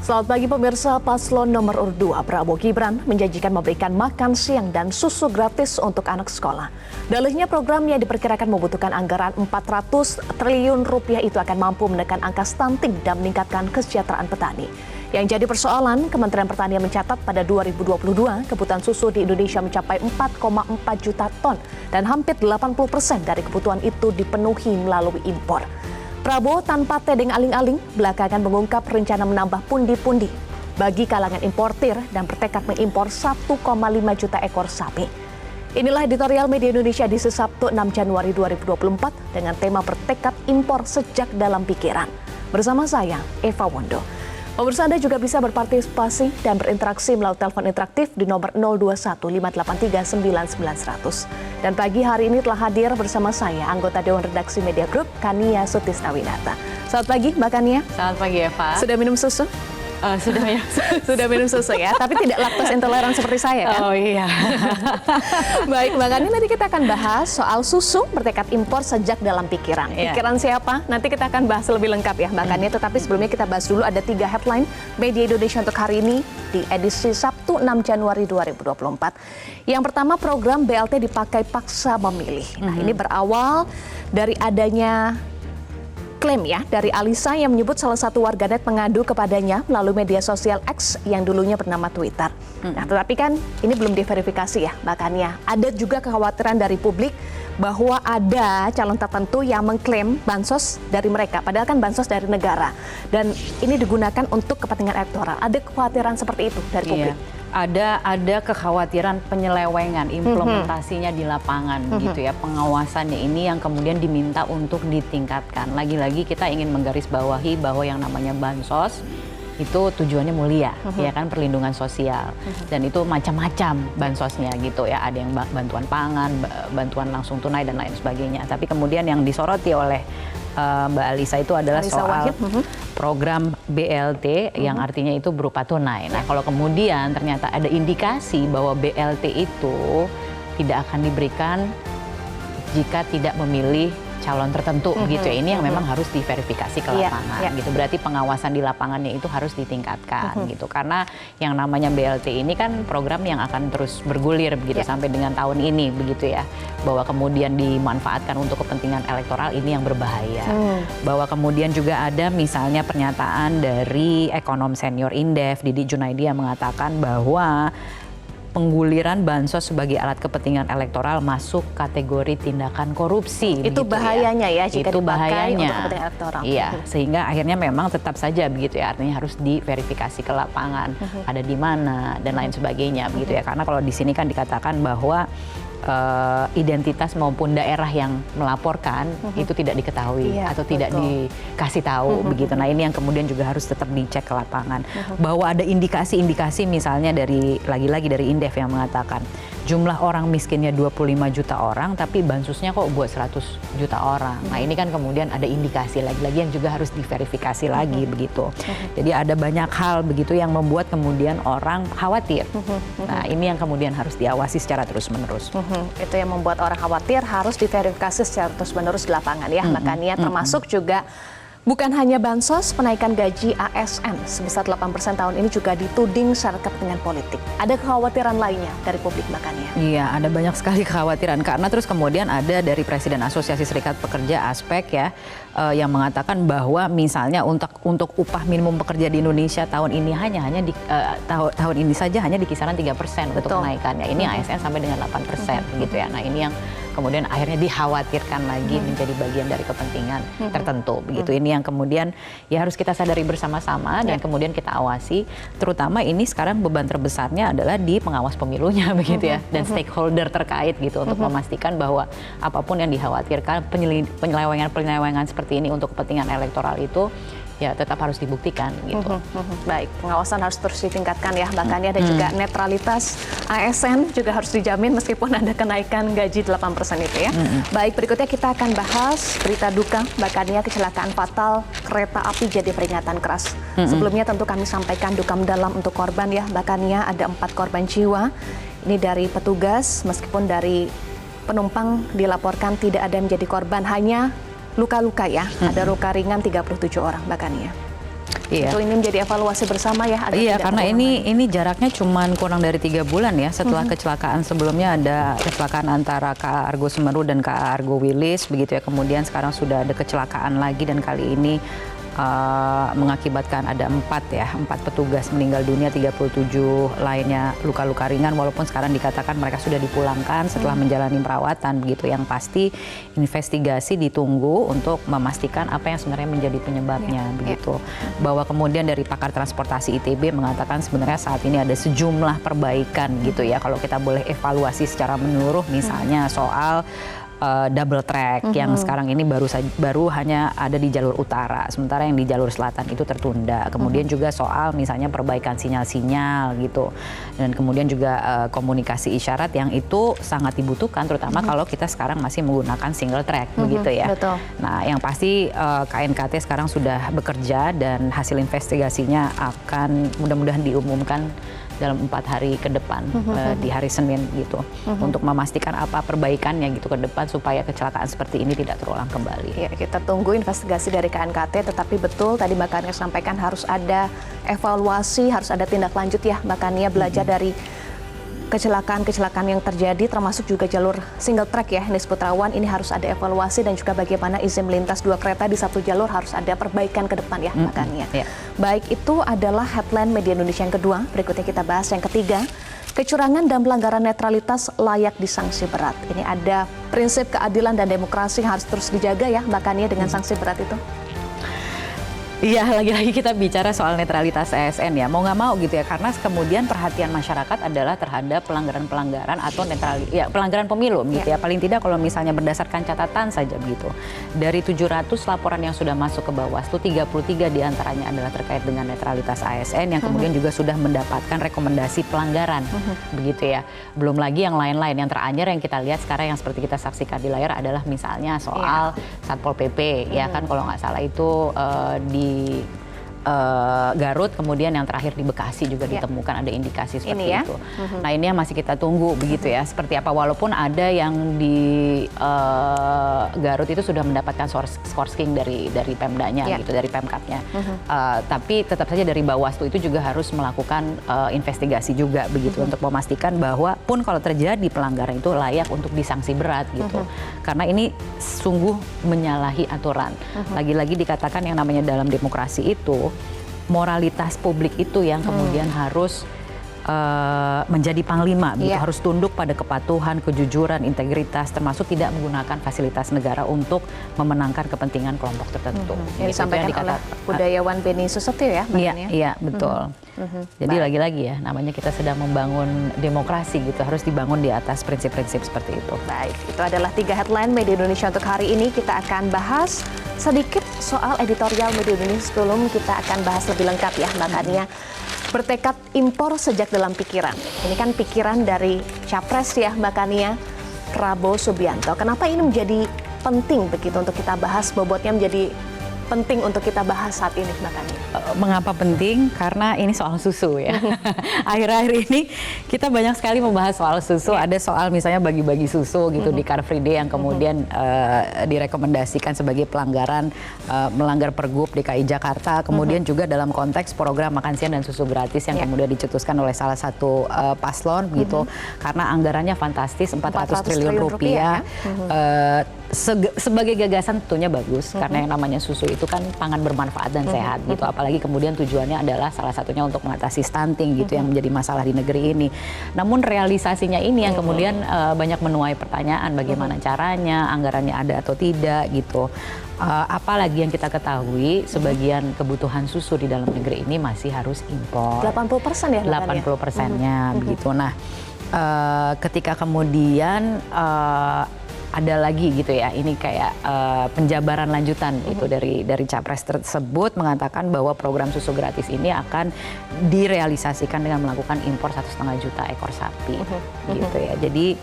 Selamat pagi pemirsa. Paslon nomor urut 2 Prabowo Gibran menjanjikan memberikan makan siang dan susu gratis untuk anak sekolah. Dalihnya program yang diperkirakan membutuhkan anggaran 400 triliun rupiah itu akan mampu menekan angka stunting dan meningkatkan kesejahteraan petani. Yang jadi persoalan, Kementerian Pertanian mencatat pada 2022 kebutuhan susu di Indonesia mencapai 4,4 juta ton dan hampir 80% dari kebutuhan itu dipenuhi melalui impor. Prabowo tanpa tedeng aling-aling belakangan mengungkap rencana menambah pundi-pundi bagi kalangan importir dan bertekad mengimpor 1,5 juta ekor sapi. Inilah editorial Media Indonesia di Sabtu 6 Januari 2024 dengan tema bertekad impor sejak dalam pikiran. Bersama saya, Eva Wondo. Pemirsa, Anda juga bisa berpartisipasi dan berinteraksi melalui telepon interaktif di nomor 021-583-99100. Dan pagi hari ini telah hadir bersama saya, anggota Dewan Redaksi Media Group, Kania Sutisnawinata. Selamat pagi, Mbak Kania. Selamat pagi, Eva. Sudah minum susu? Sudah ya. Sudah minum susu ya, tapi tidak laktos intoleran seperti saya kan? Oh iya. Baik, Mbak Kania, nanti kita akan bahas soal susu bertekad impor sejak dalam pikiran. Pikiran siapa? Nanti kita akan bahas lebih lengkap ya, Mbak Kania. Tetapi sebelumnya kita bahas dulu ada 3 headline Media Indonesia untuk hari ini di edisi Sabtu 6 Januari 2024. Yang pertama, program BLT dipakai paksa memilih. Nah, ini berawal dari adanya klaim ya dari Alisa yang menyebut salah satu warganet mengadu kepadanya melalui media sosial X yang dulunya bernama Twitter. Nah, tetapi kan ini belum diverifikasi ya, Mbak Kania. Ada juga kekhawatiran dari publik bahwa ada calon tertentu yang mengklaim bansos dari mereka, padahal kan bansos dari negara. Dan ini digunakan untuk kepentingan elektoral. Ada kekhawatiran seperti itu dari publik? Ada kekhawatiran penyelewengan implementasinya di lapangan gitu ya, pengawasannya ini yang kemudian diminta untuk ditingkatkan. Lagi-lagi kita ingin menggarisbawahi bahwa yang namanya bansos itu tujuannya mulia, ya kan, perlindungan sosial, dan itu macam-macam bansosnya gitu ya. Ada yang bantuan pangan, bantuan langsung tunai dan lain sebagainya. Tapi kemudian yang disoroti oleh Mbak Alisa itu adalah soal program BLT yang artinya itu berupa tunai. Nah, kalau kemudian ternyata ada indikasi bahwa BLT itu tidak akan diberikan jika tidak memilih calon tertentu gitu ya. Ini yang memang harus diverifikasi ke lapangan gitu. Berarti pengawasan di lapangannya itu harus ditingkatkan gitu. Karena yang namanya BLT ini kan program yang akan terus bergulir begitu sampai dengan tahun ini begitu ya. Bahwa kemudian dimanfaatkan untuk kepentingan elektoral, ini yang berbahaya. Bahwa kemudian juga ada misalnya pernyataan dari ekonom senior Indef Didi Junaidi yang mengatakan bahwa pengguliran bansos sebagai alat kepentingan elektoral masuk kategori tindakan korupsi. Itu bahayanya ya jika itu dipakai bahayanya untuk kepentingan elektoral. Iya, sehingga akhirnya memang tetap saja begitu ya, artinya harus diverifikasi ke lapangan, ada di mana dan lain sebagainya begitu ya. Karena kalau di sini kan dikatakan bahwa identitas maupun daerah yang melaporkan itu tidak diketahui atau tidak dikasih tahu begitu. Nah, ini yang kemudian juga harus tetap dicek ke lapangan. Bahwa ada indikasi-indikasi misalnya dari lagi-lagi dari Indef yang mengatakan jumlah orang miskinnya 25 juta orang tapi bansusnya kok buat 100 juta orang. Nah, ini kan kemudian ada indikasi lagi-lagi yang juga harus diverifikasi lagi begitu. Jadi ada banyak hal begitu yang membuat kemudian orang khawatir. Nah, ini yang kemudian harus diawasi secara terus-menerus. Itu yang membuat orang khawatir, harus diverifikasi secara terus-menerus di lapangan ya. Makanya termasuk juga bukan hanya bansos, penaikan gaji ASN sebesar 8% tahun ini juga dituding secara kepentingan politik. Ada kekhawatiran lainnya dari publik, makanya. Iya, ada banyak sekali kekhawatiran karena terus kemudian ada dari Presiden Asosiasi Serikat Pekerja ASPEK ya yang mengatakan bahwa misalnya untuk upah minimum pekerja di Indonesia tahun ini hanya di tahun ini saja hanya di kisaran 3% untuk kenaikannya. Ini ASN sampai dengan 8% gitu ya. Nah, ini yang kemudian akhirnya dikhawatirkan lagi menjadi bagian dari kepentingan tertentu begitu. Ini yang kemudian ya harus kita sadari bersama-sama dan kemudian kita awasi, terutama ini sekarang beban terbesarnya adalah di pengawas pemilunya begitu ya, dan stakeholder terkait gitu untuk memastikan bahwa apapun yang dikhawatirkan penyelewengan seperti ini untuk kepentingan elektoral itu ya tetap harus dibuktikan gitu. Baik, pengawasan harus terus ditingkatkan ya, bahkan ada juga netralitas ASN juga harus dijamin meskipun ada kenaikan gaji 8% itu ya. Baik, berikutnya kita akan bahas berita duka bahkannya kecelakaan fatal kereta api jadi peringatan keras. Sebelumnya tentu kami sampaikan duka mendalam untuk korban ya, bahkannya ada 4 korban jiwa. Ini dari petugas, meskipun dari penumpang dilaporkan tidak ada yang menjadi korban, hanya luka-luka ya, ada luka ringan 37 orang bahkan ya. Iya. Itu ini menjadi evaluasi bersama ya. Agar Iya, tidak karena terulang ini jaraknya cuma kurang dari 3 bulan ya setelah kecelakaan sebelumnya. Ada kecelakaan antara KA Argo Semeru dan KA Argo Wilis begitu ya. Kemudian sekarang sudah ada kecelakaan lagi dan kali ini mengakibatkan ada 4 petugas meninggal dunia, 37 lainnya luka-luka ringan, walaupun sekarang dikatakan mereka sudah dipulangkan setelah menjalani perawatan begitu. Yang pasti investigasi ditunggu untuk memastikan apa yang sebenarnya menjadi penyebabnya begitu. Bahwa kemudian dari pakar transportasi ITB mengatakan sebenarnya saat ini ada sejumlah perbaikan gitu ya, kalau kita boleh evaluasi secara menyeluruh, misalnya soal double track yang sekarang ini baru hanya ada di jalur utara, sementara yang di jalur selatan itu tertunda. Kemudian juga soal misalnya perbaikan sinyal-sinyal gitu, dan kemudian juga komunikasi isyarat yang itu sangat dibutuhkan, terutama kalau kita sekarang masih menggunakan single track begitu ya. Betul. Nah, yang pasti KNKT sekarang sudah bekerja dan hasil investigasinya akan mudah-mudahan diumumkan dalam 4 hari ke depan, di hari Senin gitu, untuk memastikan apa perbaikannya gitu ke depan supaya kecelakaan seperti ini tidak terulang kembali. Ya, kita tunggu investigasi dari KNKT, tetapi betul tadi Mbak Kania sampaikan harus ada evaluasi, harus ada tindak lanjut ya Mbak Kania, belajar dari kecelakaan-kecelakaan yang terjadi, termasuk juga jalur single track ya, yang disebut rawan. Ini harus ada evaluasi dan juga bagaimana izin melintas 2 kereta di 1 jalur harus ada perbaikan ke depan ya Mbak Kania. Baik, itu adalah headline media Indonesia yang kedua. Berikutnya kita bahas yang ketiga. Kecurangan dan pelanggaran netralitas layak disanksi berat. Ini ada prinsip keadilan dan demokrasi yang harus terus dijaga ya Mbak Kania dengan sanksi berat itu. Iya, lagi-lagi kita bicara soal netralitas ASN ya, mau nggak mau gitu ya, karena kemudian perhatian masyarakat adalah terhadap pelanggaran-pelanggaran atau pelanggaran pemilu gitu ya. Paling tidak kalau misalnya berdasarkan catatan saja begitu, dari 700 laporan yang sudah masuk ke Bawaslu, 33 diantaranya adalah terkait dengan netralitas ASN yang kemudian juga sudah mendapatkan rekomendasi pelanggaran begitu ya. Belum lagi yang lain-lain, yang teranyar yang kita lihat sekarang yang seperti kita saksikan di layar adalah misalnya soal Satpol PP ya kan, kalau nggak salah itu di Garut, kemudian yang terakhir di Bekasi juga ditemukan ada indikasi seperti itu. Nah, ini yang masih kita tunggu begitu ya, seperti apa, walaupun ada yang di Garut itu sudah mendapatkan skorsing dari Pemdanya gitu, dari Pemkapnya. Tapi tetap saja dari Bawaslu itu juga harus melakukan investigasi juga begitu untuk memastikan bahwa pun kalau terjadi pelanggaran itu layak untuk disanksi berat gitu. Karena ini sungguh menyalahi aturan. Lagi-lagi dikatakan yang namanya dalam demokrasi itu moralitas publik itu yang kemudian harus menjadi panglima, gitu. Harus tunduk pada kepatuhan, kejujuran, integritas, termasuk tidak menggunakan fasilitas negara untuk memenangkan kepentingan kelompok tertentu. Yang disampaikan oleh budayawan Beni Susetio ya, Mbak Kania? Iya, betul. Jadi lagi-lagi ya, namanya kita sedang membangun demokrasi gitu, harus dibangun di atas prinsip-prinsip seperti itu. Baik, itu adalah 3 headline media Indonesia untuk hari ini. Kita akan bahas sedikit soal editorial media Indonesia sebelum kita akan bahas lebih lengkap ya Mbak Kania. Bertekad impor sejak dalam pikiran. Ini kan pikiran dari Capres ya Mbak Kania, Prabowo Subianto. Kenapa ini menjadi penting begitu untuk kita bahas, bobotnya menjadi penting untuk kita bahas saat ini Mbak Kania? Mengapa penting? Karena ini soal susu ya. Akhir-akhir ini kita banyak sekali membahas soal susu. Ada soal misalnya bagi-bagi susu gitu di Car Free Day yang kemudian direkomendasikan sebagai pelanggaran, melanggar Pergub DKI Jakarta. Kemudian juga dalam konteks program makan siang dan susu gratis yang kemudian dicetuskan oleh salah satu paslon gitu. Karena anggarannya fantastis, 400 triliun rupiah. Sebagai gagasan tentunya bagus, karena yang namanya susu itu kan pangan bermanfaat dan sehat gitu. Apalagi kemudian tujuannya adalah salah satunya untuk mengatasi stunting gitu yang menjadi masalah di negeri ini. Namun realisasinya ini yang kemudian banyak menuai pertanyaan, bagaimana caranya, anggarannya ada atau tidak gitu. Apalagi yang kita ketahui, sebagian kebutuhan susu di dalam negeri ini masih harus impor. 80% ya? 80%-nya begitu. Nah, ketika kemudian ada lagi gitu ya, ini kayak penjabaran lanjutan itu dari Capres tersebut mengatakan bahwa program susu gratis ini akan direalisasikan dengan melakukan impor 1,5 juta ekor sapi gitu ya. Jadi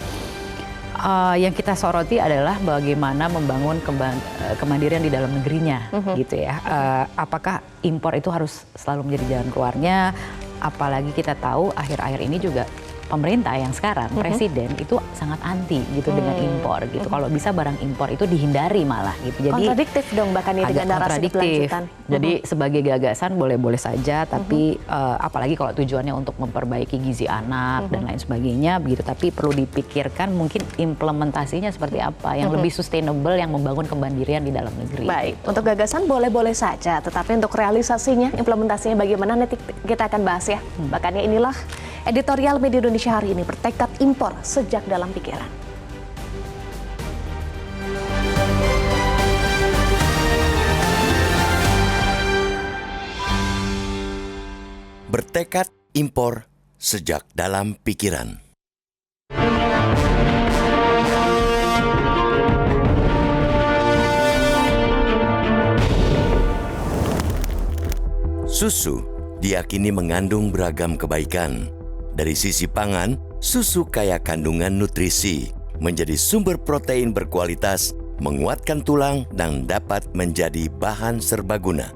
yang kita soroti adalah bagaimana membangun kemandirian di dalam negerinya gitu ya. Apakah impor itu harus selalu menjadi jalan keluarnya? Apalagi kita tahu akhir-akhir ini juga pemerintah yang sekarang, presiden itu sangat anti gitu dengan impor gitu. Kalau bisa barang impor itu dihindari malah gitu. Jadi kontradiktif dong bahkan ini agak dengan narasi kontradiktif. berkelanjutan. Jadi sebagai gagasan boleh-boleh saja, tapi apalagi kalau tujuannya untuk memperbaiki gizi anak dan lain sebagainya begitu. Tapi perlu dipikirkan mungkin implementasinya seperti apa yang lebih sustainable, yang membangun kemandirian di dalam negeri. Baik, gitu. untuk gagasan boleh-boleh saja, tetapi untuk realisasinya, implementasinya bagaimana nanti kita akan bahas ya. Makanya inilah editorial Media Indonesia hari ini, bertekad impor sejak dalam pikiran. Bertekad impor sejak dalam pikiran. Susu diyakini mengandung beragam kebaikan. Dari sisi pangan, susu kaya kandungan nutrisi, menjadi sumber protein berkualitas, menguatkan tulang, dan dapat menjadi bahan serbaguna.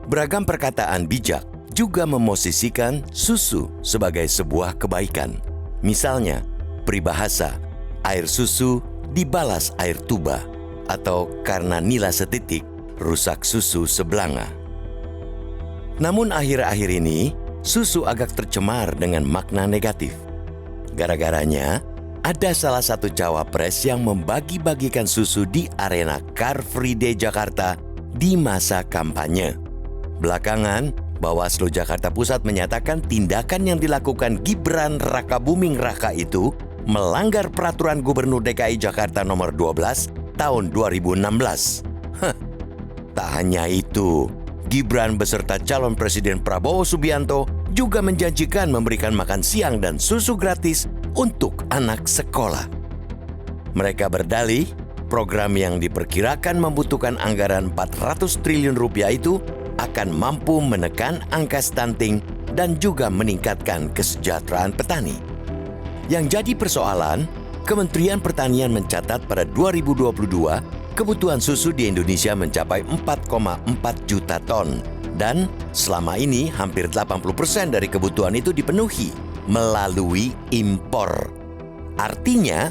Beragam perkataan bijak juga memosisikan susu sebagai sebuah kebaikan. Misalnya, peribahasa, air susu dibalas air tuba, atau karena nila setitik, rusak susu sebelanga. Namun akhir-akhir ini, susu agak tercemar dengan makna negatif. Gara-garanya, ada salah satu cawapres yang membagi-bagikan susu di arena Car Free Day Jakarta di masa kampanye. Belakangan, Bawaslu Jakarta Pusat menyatakan tindakan yang dilakukan Gibran Rakabuming Raka itu melanggar Peraturan Gubernur DKI Jakarta Nomor 12 Tahun 2016. Tak hanya itu, Gibran beserta calon Presiden Prabowo Subianto juga menjanjikan memberikan makan siang dan susu gratis untuk anak sekolah. Mereka berdalih, program yang diperkirakan membutuhkan anggaran 400 triliun rupiah itu akan mampu menekan angka stunting dan juga meningkatkan kesejahteraan petani. Yang jadi persoalan, Kementerian Pertanian mencatat pada 2022, kebutuhan susu di Indonesia mencapai 4,4 juta ton. Dan selama ini hampir 80% dari kebutuhan itu dipenuhi melalui impor. Artinya,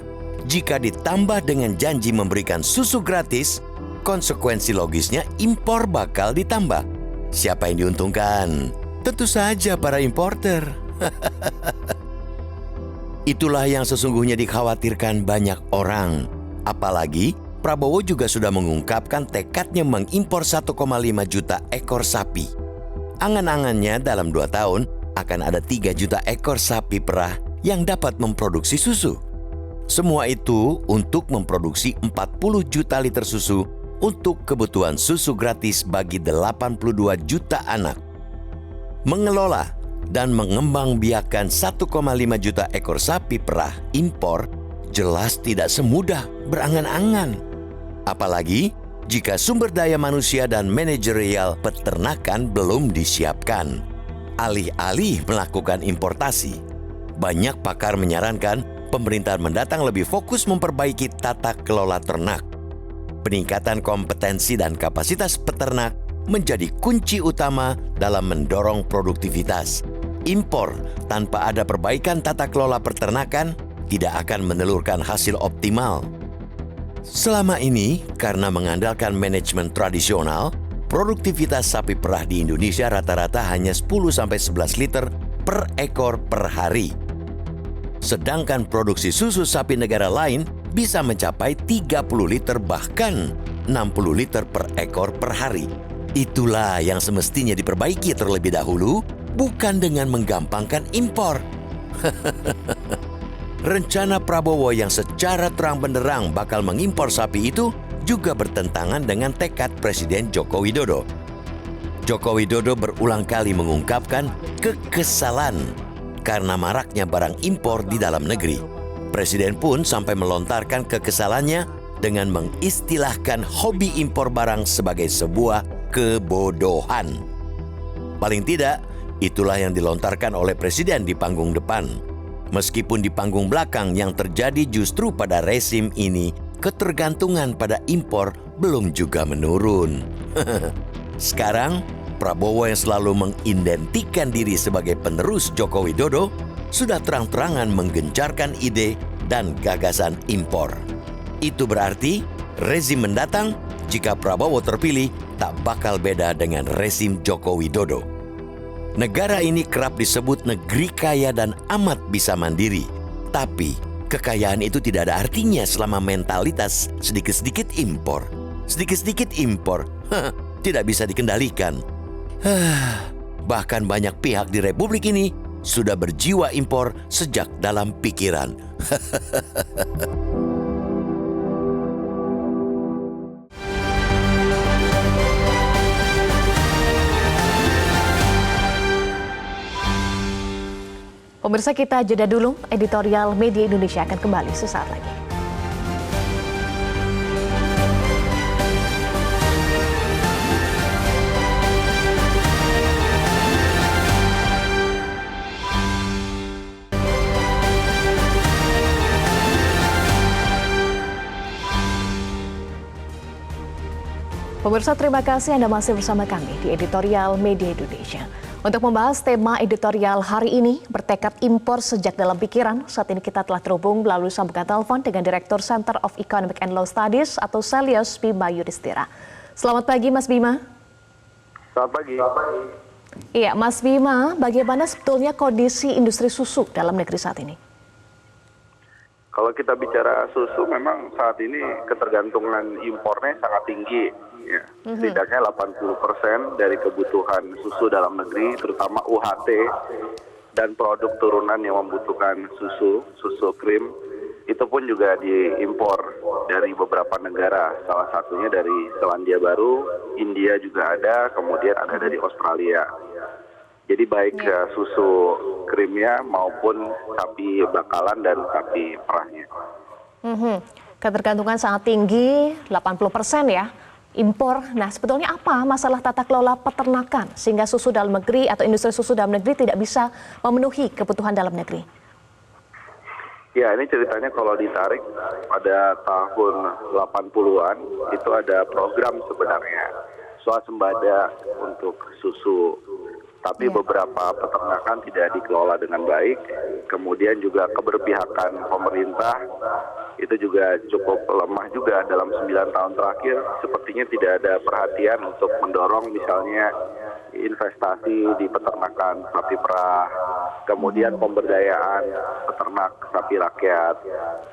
jika ditambah dengan janji memberikan susu gratis, konsekuensi logisnya impor bakal ditambah. Siapa yang diuntungkan? Tentu saja para importer. Itulah yang sesungguhnya dikhawatirkan banyak orang. Apalagi Prabowo juga sudah mengungkapkan tekadnya mengimpor 1,5 juta ekor sapi. Angan-angannya dalam 2 tahun akan ada 3 juta ekor sapi perah yang dapat memproduksi susu. Semua itu untuk memproduksi 40 juta liter susu untuk kebutuhan susu gratis bagi 82 juta anak. Mengelola dan mengembangbiakan 1,5 juta ekor sapi perah impor jelas tidak semudah berangan-angan. Apalagi jika sumber daya manusia dan manajerial peternakan belum disiapkan. Alih-alih melakukan importasi, banyak pakar menyarankan pemerintahan mendatang lebih fokus memperbaiki tata kelola ternak. Peningkatan kompetensi dan kapasitas peternak menjadi kunci utama dalam mendorong produktivitas. Impor tanpa ada perbaikan tata kelola peternakan tidak akan menelurkan hasil optimal. Selama ini, karena mengandalkan manajemen tradisional, produktivitas sapi perah di Indonesia rata-rata hanya 10-11 liter per ekor per hari. Sedangkan produksi susu sapi negara lain bisa mencapai 30 liter bahkan 60 liter per ekor per hari. Itulah yang semestinya diperbaiki terlebih dahulu, bukan dengan menggampangkan impor. Rencana Prabowo yang secara terang benderang bakal mengimpor sapi itu juga bertentangan dengan tekad Presiden Joko Widodo. Joko Widodo berulang kali mengungkapkan kekesalan karena maraknya barang impor di dalam negeri. Presiden pun sampai melontarkan kekesalannya dengan mengistilahkan hobi impor barang sebagai sebuah kebodohan. Paling tidak, itulah yang dilontarkan oleh Presiden di panggung depan. Meskipun di panggung belakang yang terjadi justru pada rezim ini, ketergantungan pada impor belum juga menurun. Sekarang, Prabowo yang selalu mengidentikan diri sebagai penerus Joko Widodo sudah terang-terangan menggencarkan ide dan gagasan impor. Itu berarti rezim mendatang jika Prabowo terpilih tak bakal beda dengan rezim Joko Widodo. Negara ini kerap disebut negeri kaya dan amat bisa mandiri. Tapi kekayaan itu tidak ada artinya selama mentalitas sedikit-sedikit impor. Sedikit-sedikit impor, tidak bisa dikendalikan. Bahkan banyak pihak di Republik ini sudah berjiwa impor sejak dalam pikiran. Pemirsa, kita jeda dulu, editorial Media Indonesia akan kembali sesaat lagi. Pemirsa, terima kasih Anda masih bersama kami di editorial Media Indonesia. Untuk membahas tema editorial hari ini, bertekad impor sejak dalam pikiran, saat ini kita telah terhubung melalui sambungan telepon dengan Direktur Center of Economic and Law Studies atau CELIUS, Bima Yudhistira. Selamat pagi, Mas Bima. Selamat pagi. Iya, Mas Bima, bagaimana sebetulnya kondisi industri susu dalam negeri saat ini? Kalau kita bicara susu, memang saat ini ketergantungan impornya sangat tinggi. Ya, setidaknya 80% dari kebutuhan susu dalam negeri, terutama UHT dan produk turunan yang membutuhkan susu krim, itu pun juga diimpor dari beberapa negara. Salah satunya dari Selandia Baru, India juga ada, kemudian ada dari Australia. Jadi baik susu krimnya maupun sapi bakalan dan sapi perahnya. Ketergantungan sangat tinggi, 80% ya. Impor. Nah, sebetulnya apa masalah tata kelola peternakan sehingga susu dalam negeri atau industri susu dalam negeri tidak bisa memenuhi kebutuhan dalam negeri? Ya, ini ceritanya kalau ditarik pada tahun 80-an itu ada program sebenarnya swasembada untuk susu. Tapi beberapa peternakan tidak dikelola dengan baik. Kemudian juga keberpihakan pemerintah itu juga cukup lemah juga dalam 9 tahun terakhir. Sepertinya tidak ada perhatian untuk mendorong misalnya investasi di peternakan sapi perah, kemudian pemberdayaan peternak sapi rakyat.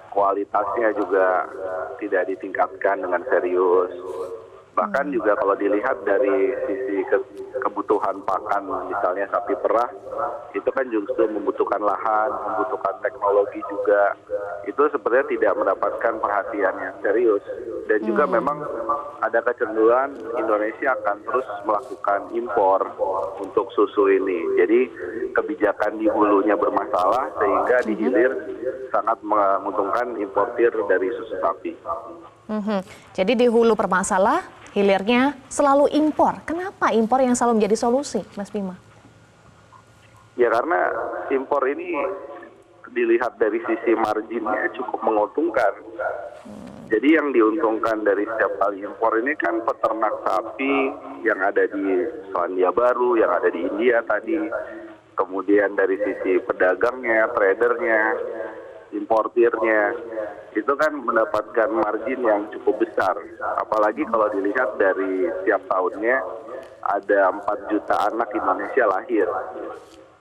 Kualitasnya juga tidak ditingkatkan dengan serius. Bahkan juga kalau dilihat dari sisi kebutuhan pakan, misalnya sapi perah, itu kan justru membutuhkan lahan, membutuhkan teknologi juga. Itu sebenarnya tidak mendapatkan perhatian yang serius. Dan juga memang ada kecenderungan Indonesia akan terus melakukan impor untuk susu ini. Jadi kebijakan di hulunya bermasalah sehingga di hilir sangat menguntungkan importir dari susu sapi. Jadi di hulu bermasalah, hilirnya selalu impor. Kenapa impor yang selalu menjadi solusi, Mas Bima? Ya karena impor ini dilihat dari sisi marginnya cukup menguntungkan. Jadi yang diuntungkan dari setiap kali impor ini kan peternak sapi yang ada di Selandia Baru, yang ada di India tadi. Kemudian dari sisi pedagangnya, tradernya, importirnya, itu kan mendapatkan margin yang cukup besar. Apalagi kalau dilihat dari setiap tahunnya ada 4 juta anak Indonesia lahir.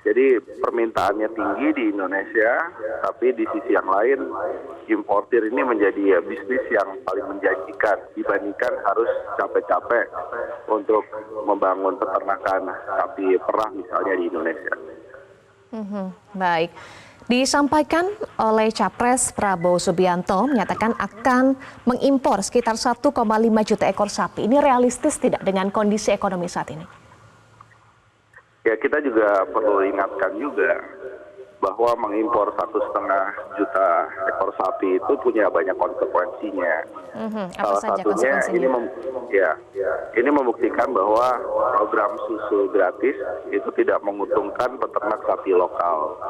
Jadi permintaannya tinggi di Indonesia, tapi di sisi yang lain importir ini menjadi bisnis yang paling menjanjikan dibandingkan harus capek-capek untuk membangun peternakan sapi perah misalnya di Indonesia. Baik. Disampaikan oleh Capres Prabowo Subianto menyatakan akan mengimpor sekitar 1,5 juta ekor sapi. Ini realistis tidak dengan kondisi ekonomi saat ini? Ya, kita juga perlu ingatkan juga bahwa mengimpor 1,5 juta ekor sapi itu punya banyak konsekuensinya. Salah satunya ini membuktikan bahwa program susu gratis itu tidak menguntungkan peternak sapi lokal.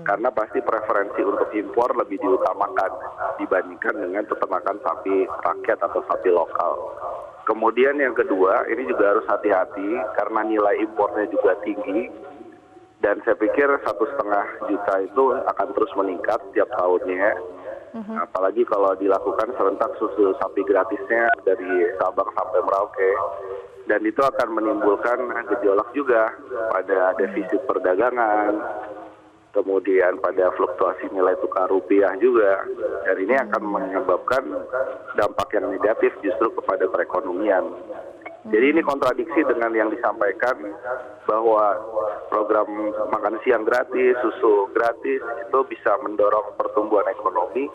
Karena pasti preferensi untuk impor lebih diutamakan dibandingkan dengan peternakan sapi rakyat atau sapi lokal. Kemudian yang kedua, ini juga harus hati-hati karena nilai impornya juga tinggi. Dan saya pikir 1,5 juta itu akan terus meningkat tiap tahunnya. Apalagi kalau dilakukan serentak susu sapi gratisnya dari Sabang sampai Merauke. Dan itu akan menimbulkan gejolak juga pada defisit perdagangan, kemudian pada fluktuasi nilai tukar rupiah juga. Dan ini akan menyebabkan dampak yang negatif justru kepada perekonomian. Jadi ini kontradiksi dengan yang disampaikan bahwa program makan siang gratis, susu gratis itu bisa mendorong pertumbuhan ekonomi.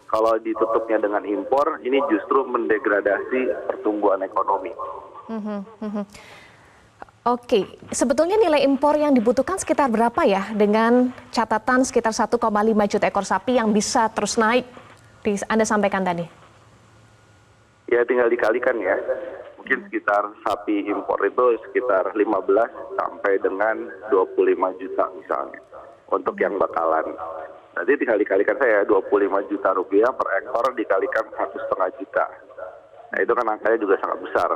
Kalau ditutupnya dengan impor, ini justru mendegradasi pertumbuhan ekonomi. Oke, sebetulnya nilai impor yang dibutuhkan sekitar berapa ya dengan catatan sekitar 1,5 juta ekor sapi yang bisa terus naik Anda sampaikan tadi? Ya tinggal dikalikan ya. Mungkin sekitar sapi impor itu sekitar 15 sampai dengan 25 juta misalnya untuk yang bakalan. Nanti tinggal dikalikan saya 25 juta rupiah per ekor dikalikan 1,5 juta. Nah itu kan angkanya juga sangat besar.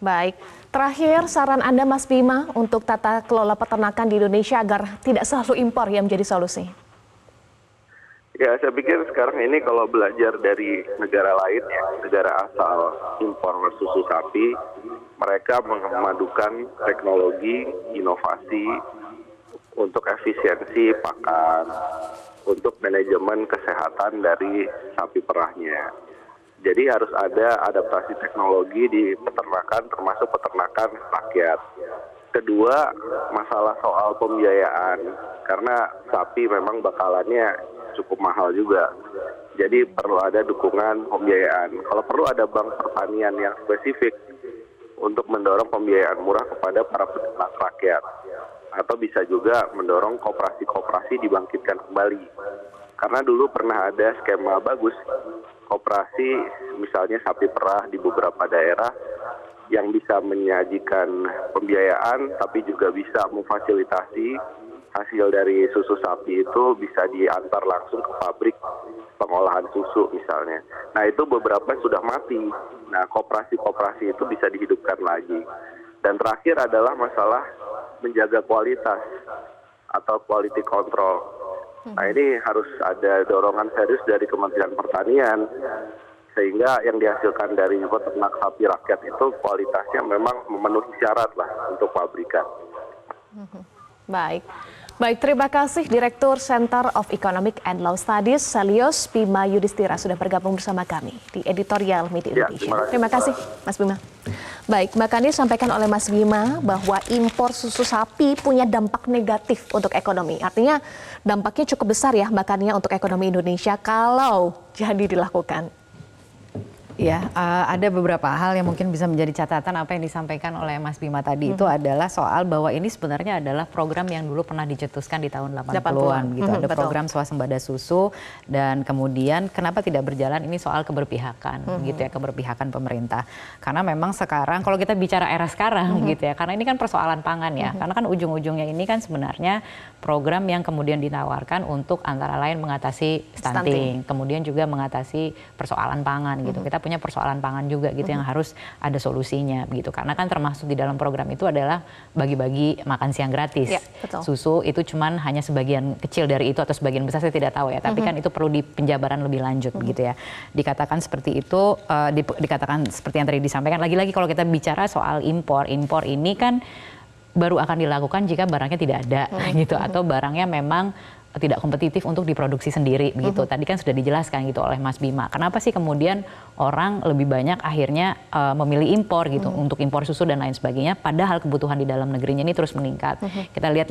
Baik, terakhir saran Anda Mas Bima untuk tata kelola peternakan di Indonesia agar tidak selalu impor yang menjadi solusi. Ya, saya pikir sekarang ini kalau belajar dari negara lain ya, negara asal impor susu sapi, mereka memadukan teknologi, inovasi untuk efisiensi pakan, untuk manajemen kesehatan dari sapi perahnya. Jadi harus ada adaptasi teknologi di peternakan, termasuk peternakan rakyat. Kedua, masalah soal pembiayaan, karena sapi memang bakalannya cukup mahal juga. Jadi perlu ada dukungan pembiayaan. Kalau perlu ada bank pertanian yang spesifik untuk mendorong pembiayaan murah kepada para peternak rakyat. Atau bisa juga mendorong koperasi-koperasi dibangkitkan kembali. Karena dulu pernah ada skema bagus, koperasi misalnya sapi perah di beberapa daerah yang bisa menyajikan pembiayaan tapi juga bisa memfasilitasi hasil dari susu sapi itu bisa diantar langsung ke pabrik pengolahan susu misalnya. Nah itu beberapa sudah mati. Nah koperasi-koperasi itu bisa dihidupkan lagi. Dan terakhir adalah masalah menjaga kualitas atau quality control. Nah ini harus ada dorongan serius dari Kementerian Pertanian sehingga yang dihasilkan dari peternak sapi rakyat itu kualitasnya memang memenuhi syarat lah untuk pabrikan. Baik, terima kasih Direktur Center of Economic and Law Studies, Selyos Bima Yudhistira sudah bergabung bersama kami di Editorial Media Indonesia. Terima kasih, Mas Bima. Baik, makanya disampaikan oleh Mas Bima bahwa impor susu sapi punya dampak negatif untuk ekonomi. Artinya dampaknya cukup besar ya makanya untuk ekonomi Indonesia kalau jadi dilakukan. Ya, ada beberapa hal yang mungkin bisa menjadi catatan apa yang disampaikan oleh Mas Bima tadi itu adalah soal bahwa ini sebenarnya adalah program yang dulu pernah dicetuskan di tahun 80-an gitu. Ada program swasembada susu dan kemudian kenapa tidak berjalan ini soal keberpihakan gitu ya, keberpihakan pemerintah. Karena memang sekarang kalau kita bicara era sekarang gitu ya, karena ini kan persoalan pangan ya. Karena kan ujung-ujungnya ini kan sebenarnya program yang kemudian ditawarkan untuk antara lain mengatasi stunting, kemudian juga mengatasi persoalan pangan gitu. Kita punya persoalan pangan juga gitu yang harus ada solusinya gitu. Karena kan termasuk di dalam program itu adalah bagi-bagi makan siang gratis. Ya, betul. Susu itu cuman hanya sebagian kecil dari itu atau sebagian besar saya tidak tahu ya. Tapi kan itu perlu di penjabaran lebih lanjut gitu ya. Dikatakan seperti itu, dikatakan seperti yang tadi disampaikan. Lagi-lagi kalau kita bicara soal impor ini kan baru akan dilakukan jika barangnya tidak ada gitu atau barangnya memang tidak kompetitif untuk diproduksi sendiri begitu. Tadi kan sudah dijelaskan gitu oleh Mas Bima. Kenapa sih kemudian orang lebih banyak akhirnya memilih impor gitu untuk impor susu dan lain sebagainya padahal kebutuhan di dalam negerinya ini terus meningkat. Kita lihat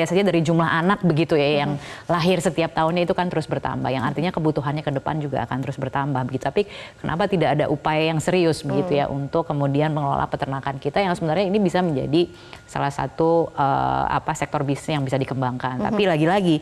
saja dari jumlah anak begitu ya yang lahir setiap tahunnya itu kan terus bertambah. Yang artinya kebutuhannya ke depan juga akan terus bertambah begitu. Tapi kenapa tidak ada upaya yang serius begitu ya untuk kemudian mengelola peternakan kita yang sebenarnya ini bisa menjadi salah satu sektor bisnis yang bisa dikembangkan. Tapi lagi-lagi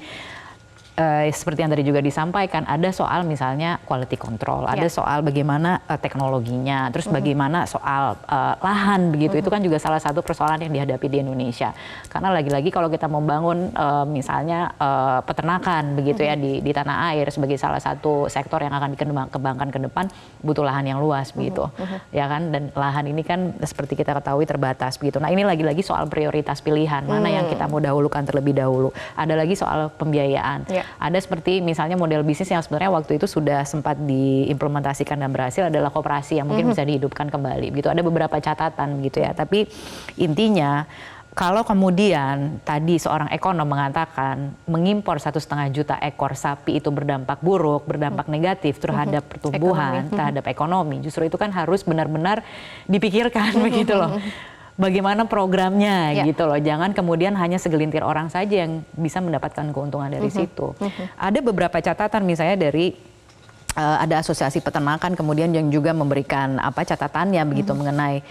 seperti yang tadi juga disampaikan, ada soal misalnya quality control, ada soal bagaimana teknologinya, terus bagaimana soal lahan begitu. Itu kan juga salah satu persoalan yang dihadapi di Indonesia. Karena lagi-lagi kalau kita membangun misalnya peternakan begitu ya di tanah air sebagai salah satu sektor yang akan dikembangkan ke depan, butuh lahan yang luas begitu. Ya kan, dan lahan ini kan seperti kita ketahui terbatas begitu. Nah, ini lagi-lagi soal prioritas pilihan, mana yang kita mau dahulukan terlebih dahulu. Ada lagi soal pembiayaan. Ada seperti misalnya model bisnis yang sebenarnya waktu itu sudah sempat diimplementasikan dan berhasil adalah koperasi yang mungkin bisa dihidupkan kembali. Begitu, ada beberapa catatan gitu ya. Tapi intinya kalau kemudian tadi seorang ekonom mengatakan mengimpor 1,5 juta ekor sapi itu berdampak buruk, berdampak negatif terhadap pertumbuhan, terhadap ekonomi, justru itu kan harus benar-benar dipikirkan begitu loh. Bagaimana programnya gitu loh, jangan kemudian hanya segelintir orang saja yang bisa mendapatkan keuntungan dari situ. Ada beberapa catatan misalnya dari ada asosiasi peternakan kemudian yang juga memberikan catatannya begitu mengenai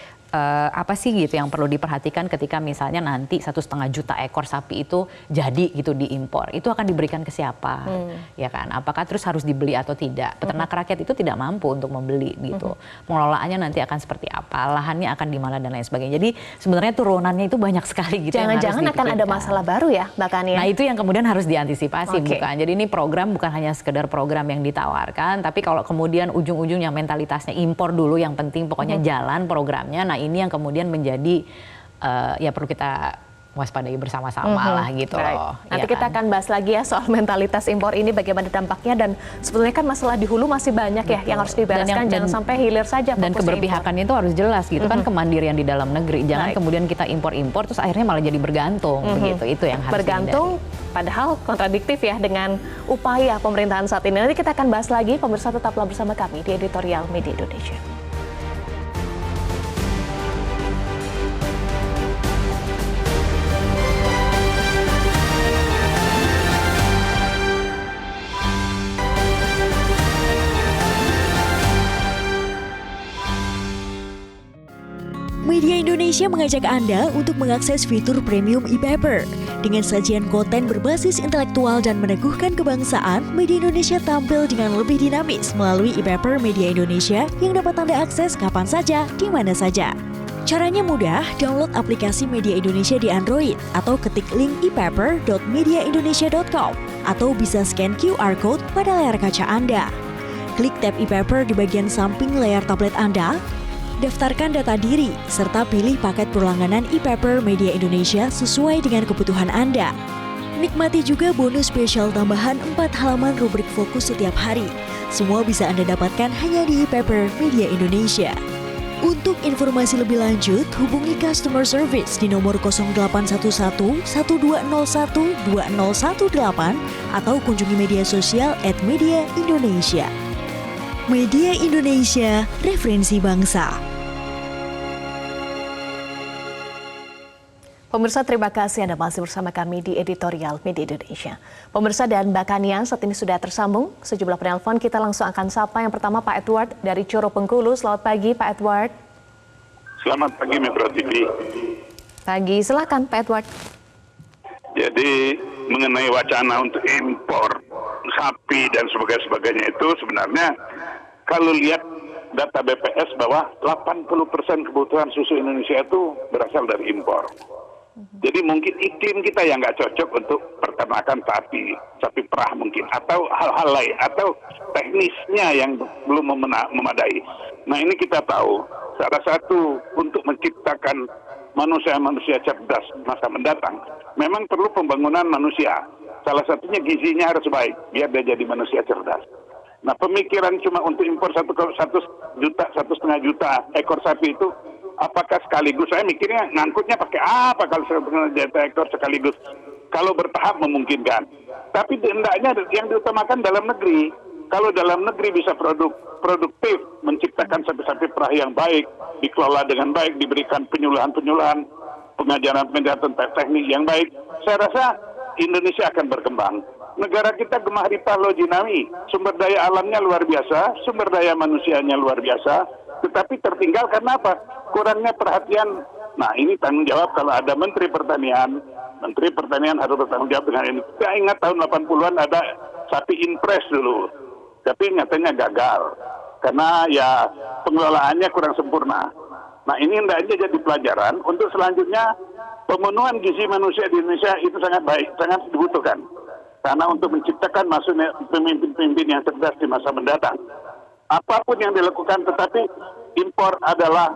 apa sih gitu yang perlu diperhatikan ketika misalnya nanti 1,5 juta ekor sapi itu jadi gitu diimpor, itu akan diberikan ke siapa, ya kan? Apakah terus harus dibeli atau tidak? Peternak rakyat itu tidak mampu untuk membeli gitu. Pengelolaannya nanti akan seperti apa? Lahannya akan di mana dan lain sebagainya. Jadi sebenarnya turunannya itu banyak sekali gitu. Jangan-jangan akan ada masalah baru ya, Mbak Kania? Nah, itu yang kemudian harus diantisipasi bukan. Jadi ini program bukan hanya sekedar program yang ditawarkan, tapi kalau kemudian ujung-ujungnya mentalitasnya impor dulu, yang penting pokoknya jalan programnya. Nah, ini yang kemudian menjadi ya perlu kita waspadai bersama-sama lah gitu loh. Nanti kita akan bahas lagi ya soal mentalitas impor ini, bagaimana dampaknya, dan sebetulnya kan masalah di hulu masih banyak ya yang harus dibereskan, jangan sampai hilir saja. Dan keberpihakan itu harus jelas gitu kan, kemandirian di dalam negeri. Jangan kemudian kita impor-impor terus akhirnya malah jadi bergantung begitu. Itu yang harus bergantung dihindari. Padahal kontradiktif ya dengan upaya pemerintahan saat ini. Nanti kita akan bahas lagi, pemirsa tetaplah bersama kami di Editorial Media Indonesia. Media Indonesia mengajak Anda untuk mengakses fitur premium e-paper. Dengan sajian konten berbasis intelektual dan meneguhkan kebangsaan, Media Indonesia tampil dengan lebih dinamis melalui e-paper Media Indonesia yang dapat Anda akses kapan saja, di mana saja. Caranya mudah, download aplikasi Media Indonesia di Android atau ketik link e-paper.mediaindonesia.com atau bisa scan QR code pada layar kaca Anda. Klik tab e-paper di bagian samping layar tablet Anda, daftarkan data diri, serta pilih paket berlangganan e-paper Media Indonesia sesuai dengan kebutuhan Anda. Nikmati juga bonus spesial tambahan 4 halaman rubrik fokus setiap hari. Semua bisa Anda dapatkan hanya di e-paper Media Indonesia. Untuk informasi lebih lanjut, hubungi customer service di nomor 0811 1201 2018 atau kunjungi media sosial @Media Indonesia. Media Indonesia, referensi bangsa. Pemirsa, terima kasih Anda masih bersama kami di Editorial Media Indonesia. Pemirsa dan Mbak Kania saat ini sudah tersambung sejumlah penelpon. Kita langsung akan sapa yang pertama Pak Edward dari Coro Bengkulu. Selamat pagi Pak Edward. Selamat pagi Metro TV. Pagi, silakan Pak Edward. Jadi mengenai wacana untuk impor sapi dan sebagainya itu sebenarnya kalau lihat data BPS bahwa 80% kebutuhan susu Indonesia itu berasal dari impor. Jadi mungkin iklim kita yang nggak cocok untuk peternakan sapi perah mungkin, atau hal-hal lain, atau teknisnya yang belum memadai. Nah, ini kita tahu salah satu untuk menciptakan manusia cerdas masa mendatang, memang perlu pembangunan manusia. Salah satunya gizinya harus baik, biar dia jadi manusia cerdas. Nah, pemikiran cuma untuk impor 1,5 juta ekor sapi itu, apakah sekaligus? Saya mikirnya ngangkutnya pakai apa kalau 1,5 juta ekor sekaligus? Kalau bertahap memungkinkan. Tapi hendaknya yang diutamakan dalam negeri. Kalau dalam negeri bisa produktif, menciptakan sapi-sapi perah yang baik, dikelola dengan baik, diberikan penyuluhan-penyuluhan, pengajaran tentang teknik yang baik, saya rasa Indonesia akan berkembang. Negara kita gemah ripah lojinami, sumber daya alamnya luar biasa, sumber daya manusianya luar biasa, tetapi tertinggal karena apa? Kurangnya perhatian. Nah, ini tanggung jawab kalau ada Menteri Pertanian Menteri Pertanian harus bertanggung jawab dengan ini. Saya ingat tahun 80-an ada sapi impres dulu, tapi nyatanya gagal karena ya pengelolaannya kurang sempurna. Nah ini hendaknya jadi pelajaran untuk selanjutnya pemenuhan gizi manusia di Indonesia itu sangat baik, sangat dibutuhkan. Karena untuk menciptakan masuknya pemimpin-pemimpin yang cerdas di masa mendatang. Apapun yang dilakukan, tetapi impor adalah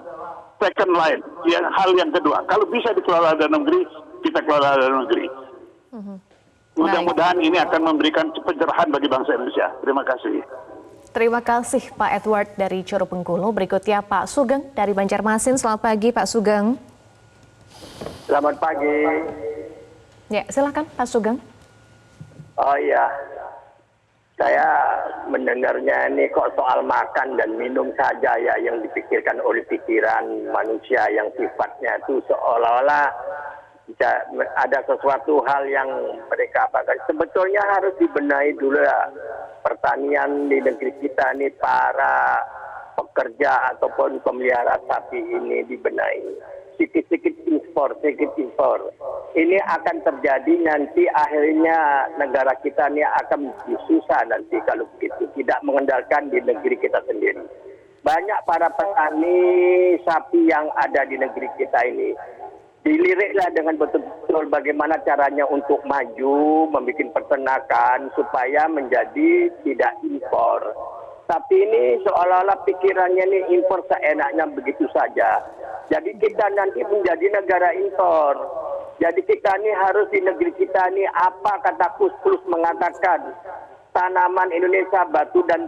second line, hal yang kedua. Kalau bisa dikelola dalam negeri, kita kelola dalam negeri. Mudah-mudahan ini akan memberikan pencerahan bagi bangsa Indonesia. Terima kasih. Terima kasih Pak Edward dari Coro Bengkulu. Berikutnya Pak Sugeng dari Banjarmasin. Selamat pagi Pak Sugeng. Selamat pagi. Ya, silakan Pak Sugeng. Oh iya, saya mendengarnya ini kok soal makan dan minum saja ya yang dipikirkan oleh pikiran manusia yang sifatnya itu seolah-olah ada sesuatu hal yang mereka apakan. Sebetulnya harus dibenahi dulu ya pertanian di negeri kita ini, para pekerja ataupun pemelihara sapi ini dibenahi. Sedikit impor. Ini akan terjadi nanti akhirnya negara kita ini akan susah nanti kalau begitu, tidak mengendalikan di negeri kita sendiri. Banyak para petani sapi yang ada di negeri kita ini diliriklah dengan betul-betul bagaimana caranya untuk maju, membuat peternakan supaya menjadi tidak impor. Tapi ini seolah-olah pikirannya ini impor seenaknya begitu saja. Jadi kita nanti menjadi negara impor. Jadi kita ini harus di negeri kita ini apa kata Kus mengatakan tanaman Indonesia batu dan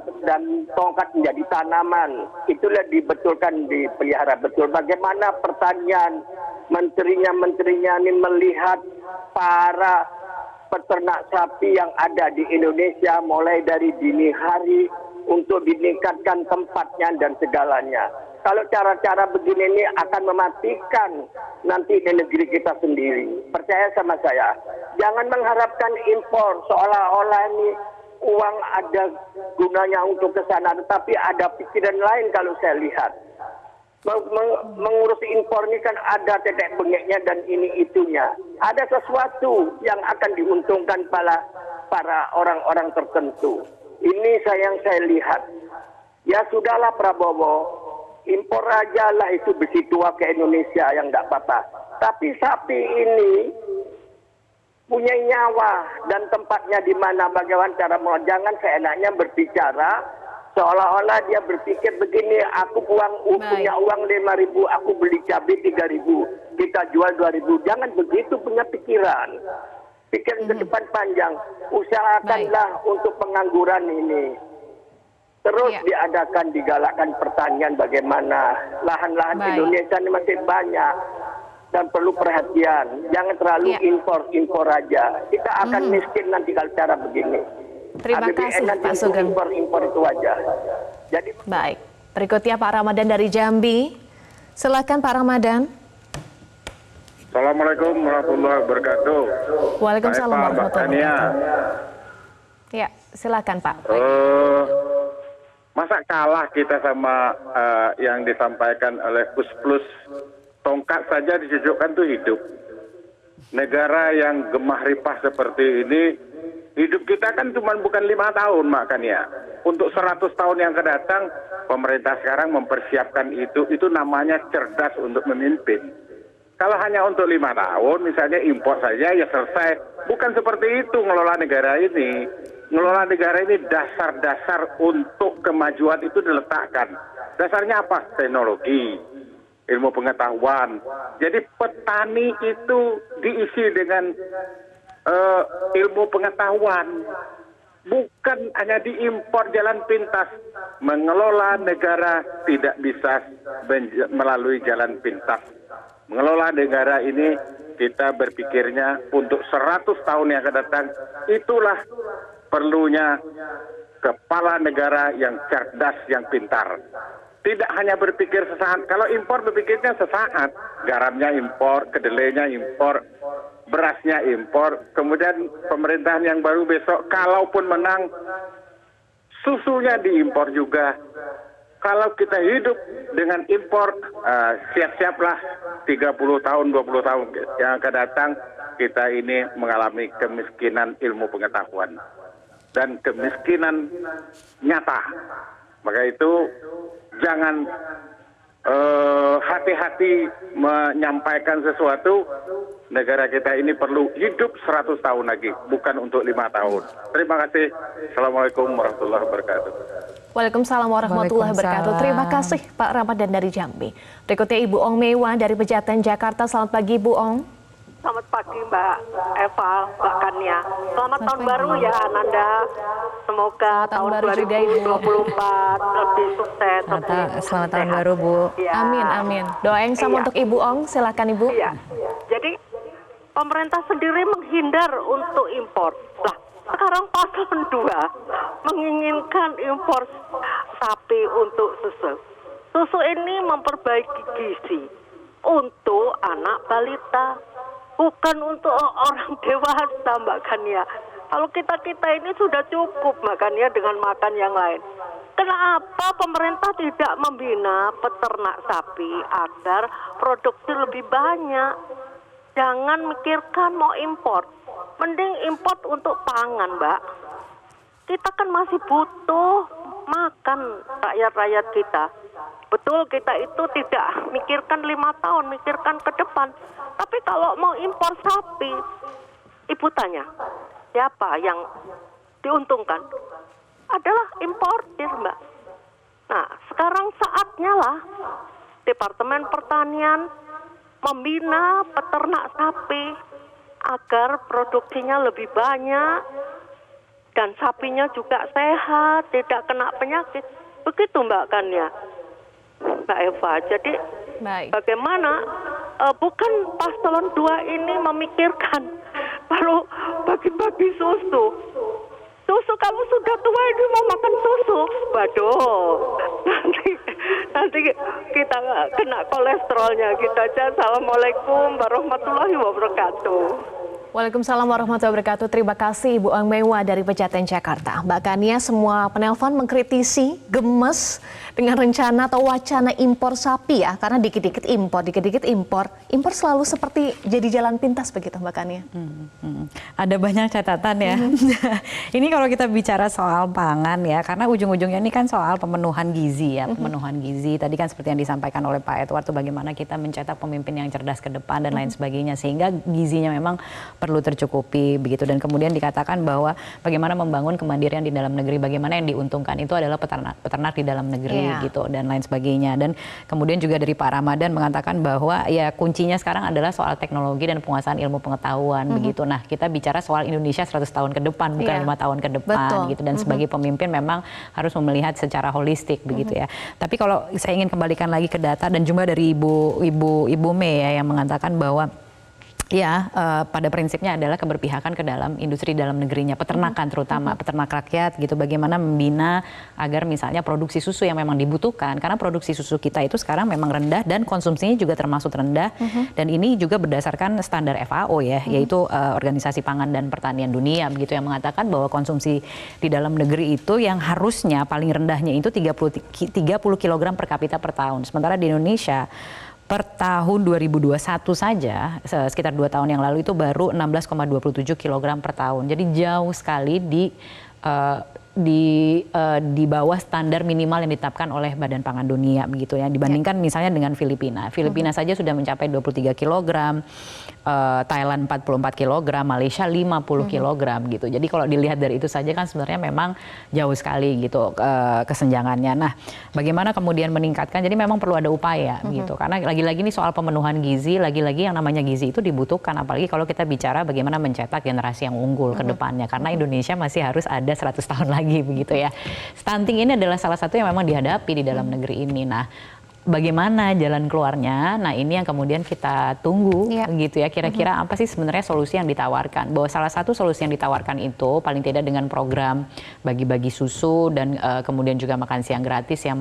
tongkat menjadi tanaman. Itulah dibetulkan, dipelihara betul. Bagaimana pertanian menterinya ini melihat para peternak sapi yang ada di Indonesia mulai dari dini hari untuk meningkatkan tempatnya dan segalanya. Kalau cara-cara begini ini akan mematikan nanti di negeri kita sendiri. Percaya sama saya, jangan mengharapkan impor seolah-olah ini uang ada gunanya untuk ke sana, tetapi ada pikiran lain kalau saya lihat. Mengurus impor ini kan ada tetek bengeknya dan ini itunya. Ada sesuatu yang akan diuntungkan para orang-orang tertentu. Ini yang saya lihat. Ya sudahlah Prabowo, impor aja lah itu besi tua ke Indonesia yang enggak apa-apa. Tapi sapi ini punya nyawa dan tempatnya di mana, bagaimana cara mau, jangan seenaknya berbicara seolah-olah dia berpikir begini, aku punya uang 5.000, aku beli cabai 3.000, kita jual 2.000. Jangan begitu punya pikiran. Pikiran ke depan panjang. Usahakanlah untuk pengangguran ini. Terus digalakkan pertanian, bagaimana lahan-lahan Indonesia ini masih banyak dan perlu perhatian. Jangan terlalu impor aja. Kita akan miskin nanti kalau cara begini. Terima kasih Pak Sugeng. Impor itu aja. Jadi baik. Berikutnya Pak Ramadan dari Jambi. Silakan Pak Ramadan. Assalamualaikum warahmatullahi wabarakatuh. Waalaikumsalam warahmatullahi wabarakatuh. Ya, silakan Pak. Masa kalah kita sama yang disampaikan oleh Kus tongkat saja dijujukkan tuh hidup. Negara yang gemah ripah seperti ini, hidup kita kan cuma bukan 5 tahun makanya. Untuk 100 tahun yang akan datang, pemerintah sekarang mempersiapkan itu namanya cerdas untuk memimpin. Kalau hanya untuk 5 tahun, misalnya impor saja ya selesai. Bukan seperti itu ngelola negara ini. Ngelola negara ini dasar-dasar untuk kemajuan itu diletakkan. Dasarnya apa? Teknologi, ilmu pengetahuan. Jadi petani itu diisi dengan ilmu pengetahuan. Bukan hanya diimpor jalan pintas. Mengelola negara tidak bisa melalui jalan pintas. Mengelola negara ini kita berpikirnya untuk 100 tahun yang akan datang, itulah perlunya kepala negara yang cerdas, yang pintar. Tidak hanya berpikir sesaat. Kalau impor berpikirnya sesaat, garamnya impor, kedelainya impor, berasnya impor. Kemudian pemerintahan yang baru besok, kalaupun menang, susunya diimpor juga. Kalau kita hidup dengan impor, siap-siaplah 30 tahun, 20 tahun yang akan datang, kita ini mengalami kemiskinan ilmu pengetahuan dan kemiskinan nyata. Maka itu jangan hati-hati menyampaikan sesuatu. Negara kita ini perlu hidup 100 tahun lagi, bukan untuk 5 tahun. Terima kasih. Assalamualaikum warahmatullahi wabarakatuh. Waalaikumsalam warahmatullahi wabarakatuh. Terima kasih Pak Ramadan dari Jambi. Berikutnya Ibu Ong Mewa dari Pejaten Jakarta. Selamat pagi Ibu Ong. Selamat pagi Mbak Eva, Mbak Kania. Selamat tahun baru ya Ananda. Semoga tahun baru juga, Ibu. 2024 lebih sukses. Selamat tahun baru Bu. Ya. Amin, amin. Doa yang sama untuk Ibu Ong. Silakan Ibu. Iya. Jadi pemerintah sendiri menghindar untuk impor. Lah, sekarang paslon 2 menginginkan impor sapi untuk susu. Susu ini memperbaiki gizi untuk anak balita, bukan untuk orang dewasa Mbak Kania. Kalau kita ini sudah cukup Mbak Kania dengan makan yang lain. Kenapa pemerintah tidak membina peternak sapi agar produksi lebih banyak? Jangan mikirkan mau impor. Mending import untuk pangan, Mbak. Kita kan masih butuh makan rakyat-rakyat kita. Betul, kita itu tidak mikirkan 5 tahun, mikirkan ke depan. Tapi kalau mau impor sapi, Ibu tanya, siapa yang diuntungkan? Adalah importir, Mbak. Nah, sekarang saatnya lah Departemen Pertanian membina peternak sapi agar produksinya lebih banyak dan sapinya juga sehat, tidak kena penyakit. Begitu Mbak Kania, Mbak Eva. Jadi bagaimana bukan paslon 2 ini memikirkan baru bagi-bagi susu. Susu, kamu sudah tua ini mau makan susu. Waduh, nanti kita kena kolesterolnya. Kita aja. Assalamualaikum warahmatullahi wabarakatuh. Waalaikumsalam warahmatullahi wabarakatuh. Terima kasih Ibu Ong Mewa dari Pejaten Jakarta. Mbak Kania, semua penelpon mengkritisi, gemes dengan rencana atau wacana impor sapi ya. Karena dikit-dikit impor, dikit-dikit impor. Impor selalu seperti jadi jalan pintas begitu Mbak Kania. Ada banyak catatan ya. Ini kalau kita bicara soal pangan ya, karena ujung-ujungnya ini kan soal pemenuhan gizi ya. Pemenuhan gizi, tadi kan seperti yang disampaikan oleh Pak Edward, bagaimana kita mencetak pemimpin yang cerdas ke depan dan lain sebagainya. Sehingga gizinya memang perlu tercukupi begitu, dan kemudian dikatakan bahwa bagaimana membangun kemandirian di dalam negeri, bagaimana yang diuntungkan itu adalah peternak di dalam negeri gitu dan lain sebagainya. Dan kemudian juga dari Pak Ramadan mengatakan bahwa ya kuncinya sekarang adalah soal teknologi dan penguasaan ilmu pengetahuan begitu. Nah, kita bicara soal Indonesia 100 tahun ke depan, bukan 5 tahun ke depan gitu, dan sebagai pemimpin memang harus melihat secara holistik begitu ya. Tapi kalau saya ingin kembalikan lagi ke data dan juga dari Ibu Mei ya, yang mengatakan bahwa ya, pada prinsipnya adalah keberpihakan ke dalam industri dalam negerinya, peternakan terutama, peternak rakyat gitu, bagaimana membina agar misalnya produksi susu yang memang dibutuhkan, karena produksi susu kita itu sekarang memang rendah dan konsumsinya juga termasuk rendah, dan ini juga berdasarkan standar FAO ya, yaitu Organisasi Pangan dan Pertanian Dunia begitu, yang mengatakan bahwa konsumsi di dalam negeri itu yang harusnya paling rendahnya itu 30 kg per kapita per tahun, sementara di Indonesia per tahun 2021 saja, sekitar 2 tahun yang lalu itu baru 16,27 kg per tahun. Jadi jauh sekali di bawah standar minimal yang ditetapkan oleh Badan Pangan Dunia begitu ya, dibandingkan misalnya dengan Filipina. Filipina saja sudah mencapai 23 kg, Thailand 44 kg, Malaysia 50 kg gitu. Jadi kalau dilihat dari itu saja kan sebenarnya memang jauh sekali gitu kesenjangannya. Nah, bagaimana kemudian meningkatkan? Jadi memang perlu ada upaya gitu. Karena lagi-lagi ini soal pemenuhan gizi, lagi-lagi yang namanya gizi itu dibutuhkan, apalagi kalau kita bicara bagaimana mencetak generasi yang unggul ke depannya. Karena Indonesia masih harus ada 100 tahun lagi begitu ya. Stunting ini adalah salah satu yang memang dihadapi di dalam negeri ini. Nah, bagaimana jalan keluarnya? Nah, ini yang kemudian kita tunggu gitu ya. Kira-kira apa sih sebenarnya solusi yang ditawarkan? Bahwa salah satu solusi yang ditawarkan itu paling tidak dengan program bagi-bagi susu dan kemudian juga makan siang gratis yang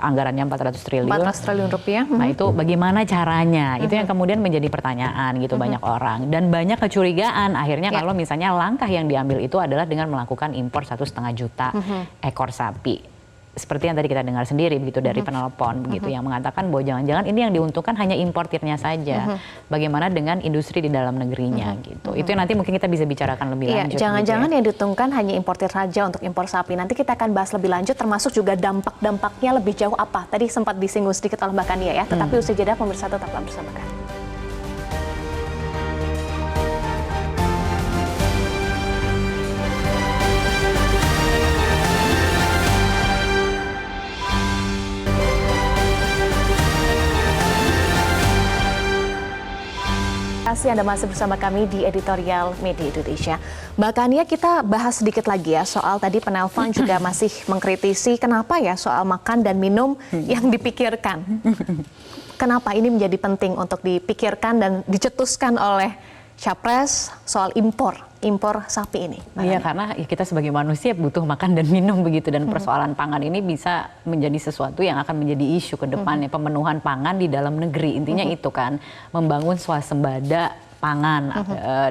anggarannya 400 triliun. 400 triliun rupiah. Nah, itu bagaimana caranya? Itu yang kemudian menjadi pertanyaan gitu banyak orang, dan banyak kecurigaan akhirnya kalau misalnya langkah yang diambil itu adalah dengan melakukan impor 1,5 juta ekor sapi. seperti yang tadi kita dengar sendiri begitu dari penelpon begitu yang mengatakan bahwa jangan-jangan ini yang diuntungkan hanya importirnya saja. Bagaimana dengan industri di dalam negerinya gitu. Itu yang nanti mungkin kita bisa bicarakan lebih lanjut. Jangan-jangan yang diuntungkan hanya importir saja untuk impor sapi. Nanti kita akan bahas lebih lanjut termasuk juga dampak-dampaknya lebih jauh apa. Tadi sempat disinggung sedikit oleh Mbak Kania ya. Tetapi usai jeda pemirsa tetaplah bersama kami. Terima kasih Anda masih bersama kami di Editorial Media Indonesia. Mbak Kania, kita bahas sedikit lagi ya soal tadi penelpon juga masih mengkritisi kenapa ya soal makan dan minum yang dipikirkan. Kenapa ini menjadi penting untuk dipikirkan dan dicetuskan oleh Capres soal impor sapi ini? Iya, karena kita sebagai manusia butuh makan dan minum begitu, dan persoalan pangan ini bisa menjadi sesuatu yang akan menjadi isu ke depannya, pemenuhan pangan di dalam negeri. Intinya itu kan, membangun swasembada pangan,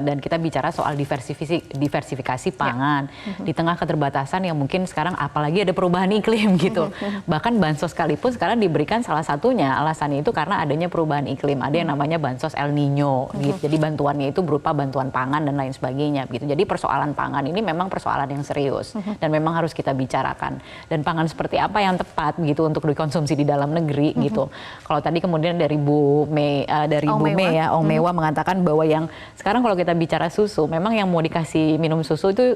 dan kita bicara soal diversifikasi pangan di tengah keterbatasan yang mungkin sekarang apalagi ada perubahan iklim gitu. Bahkan bansos sekalipun sekarang diberikan salah satunya alasannya itu karena adanya perubahan iklim. Ada yang namanya bansos El Nino gitu. Jadi bantuannya itu berupa bantuan pangan dan lain sebagainya gitu. Jadi persoalan pangan ini memang persoalan yang serius dan memang harus kita bicarakan. Dan pangan seperti apa yang tepat gitu untuk dikonsumsi di dalam negeri gitu. Kalau tadi kemudian dari Bu Mei Ong Mewa mengatakan bahwa yang sekarang kalau kita bicara susu, memang yang mau dikasih minum susu itu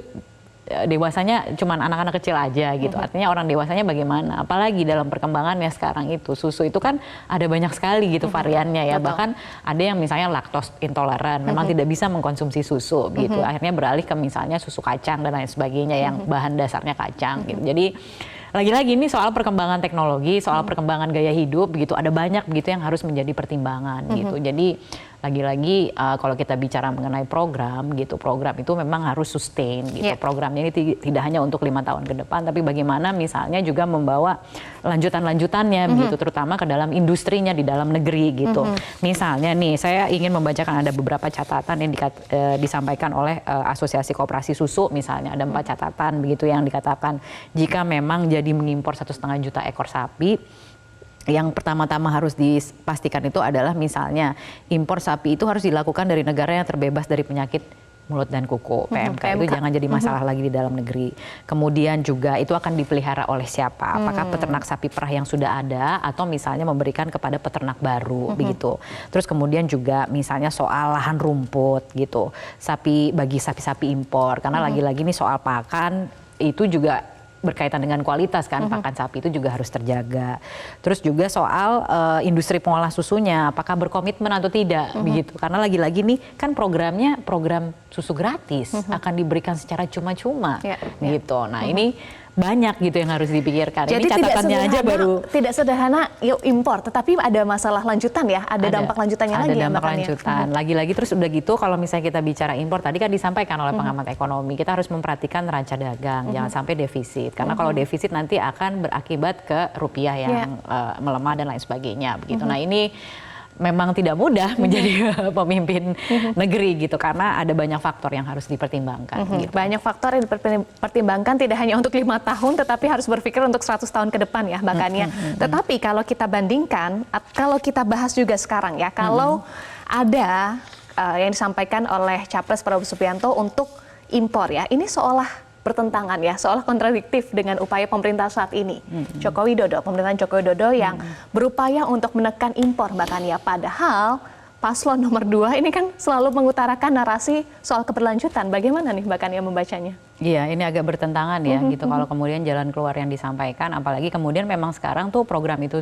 dewasanya cuman anak-anak kecil aja gitu. Artinya orang dewasanya bagaimana? Apalagi dalam perkembangannya sekarang itu susu itu kan ada banyak sekali gitu variannya ya. Bahkan ada yang misalnya laktos intoleran, memang tidak bisa mengkonsumsi susu gitu. Akhirnya beralih ke misalnya susu kacang dan lain sebagainya yang bahan dasarnya kacang gitu. Jadi lagi-lagi ini soal perkembangan teknologi, soal perkembangan gaya hidup begitu, ada banyak begitu yang harus menjadi pertimbangan gitu. Jadi lagi-lagi kalau kita bicara mengenai program gitu, program itu memang harus sustain gitu. Programnya ini tidak hanya untuk 5 tahun ke depan, tapi bagaimana misalnya juga membawa lanjutan-lanjutannya begitu, terutama ke dalam industrinya di dalam negeri gitu. Misalnya nih, saya ingin membacakan ada beberapa catatan yang disampaikan oleh Asosiasi Koperasi Susu, misalnya ada 4 catatan begitu yang dikatakan jika memang jadi mengimpor 1,5 juta ekor sapi, yang pertama-tama harus dipastikan itu adalah misalnya impor sapi itu harus dilakukan dari negara yang terbebas dari penyakit mulut dan kuku, PMK. Itu jangan jadi masalah lagi di dalam negeri. Kemudian juga itu akan dipelihara oleh siapa? Apakah peternak sapi perah yang sudah ada atau misalnya memberikan kepada peternak baru begitu. Terus kemudian juga misalnya soal lahan rumput gitu. Bagi sapi-sapi impor, karena lagi-lagi ini soal pakan itu juga berkaitan dengan kualitas kan, pakan sapi itu juga harus terjaga. Terus juga soal industri pengolah susunya, apakah berkomitmen atau tidak begitu. Karena lagi-lagi nih kan program susu gratis akan diberikan secara cuma-cuma gitu. Nah ini banyak gitu yang harus dipikirkan. Jadi ini catatannya aja baru tidak sederhana yuk impor, tetapi ada masalah lanjutan ya, ada dampak lanjutannya lagi ya. Ada dampak lanjutan. Lagi-lagi terus udah gitu kalau misalnya kita bicara impor, tadi kan disampaikan oleh pengamat ekonomi, kita harus memperhatikan neraca dagang, jangan sampai defisit. Karena kalau defisit nanti akan berakibat ke rupiah yang melemah dan lain sebagainya begitu. Nah ini memang tidak mudah menjadi pemimpin negeri gitu, karena ada banyak faktor yang harus dipertimbangkan. Gitu. Banyak faktor yang dipertimbangkan, tidak hanya untuk 5 tahun, tetapi harus berpikir untuk 100 tahun ke depan ya Mbak Kania. Tetapi kalau kita bandingkan, kalau kita bahas juga sekarang ya, kalau ada yang disampaikan oleh Capres Prabowo Subianto untuk impor ya, ini seolah bertentangan ya, seolah kontradiktif dengan upaya pemerintah saat ini. Pemerintahan Joko Widodo yang berupaya untuk menekan impor Mbak Kania. Padahal paslon nomor 2 ini kan selalu mengutarakan narasi soal keberlanjutan. Bagaimana nih Mbak Kania membacanya? Iya, ini agak bertentangan ya gitu kalau kemudian jalan keluar yang disampaikan, apalagi kemudian memang sekarang tuh program itu